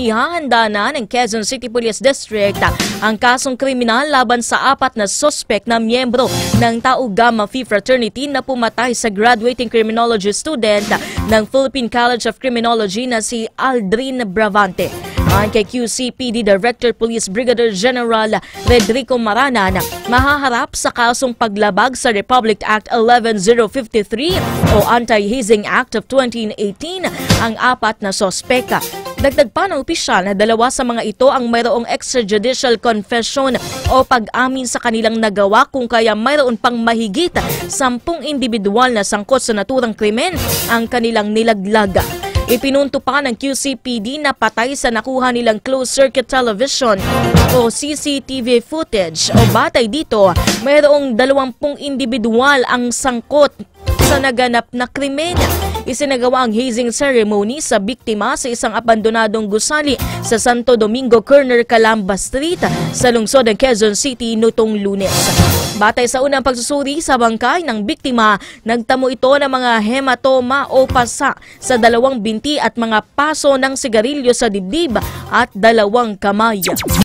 ihahanda na ng Quezon City Police District ang kasong kriminal laban sa 4 na suspect na miyembro ng Tau Gamma Phi Fraternity na pumatay sa graduating criminology student ng Philippine College of Criminology na si Aldrin Bravante. Ayon kay QCPD Director Police Brigadier General Redrico Maranan, mahaharap sa kasong paglabag sa Republic Act 11053 o Anti-Hazing Act of 2018 ang 4 na sospeka. Dagdag pa ng opisyal na 2 sa mga ito ang mayroong extrajudicial confession o pag-amin sa kanilang nagawa, kung kaya mayroon pang mahigit 10 individual na sangkot sa naturang krimen ang kanilang nilaglag. Ipinunto pa ng QCPD na patay sa nakuha nilang closed-circuit television o CCTV footage o batay dito, mayroong 20 individual ang sangkot sa naganap na krimen. Isinagawa ang hazing ceremony sa biktima sa isang abandonadong gusali sa Santo Domingo Corner, Calamba Street sa lungsod ng Quezon City nitong Lunes. Batay sa unang pagsusuri sa bangkay ng biktima, nagtamo ito ng mga hematoma o pasa sa 2 binti at mga paso ng sigarilyo sa dibdib at 2 kamay.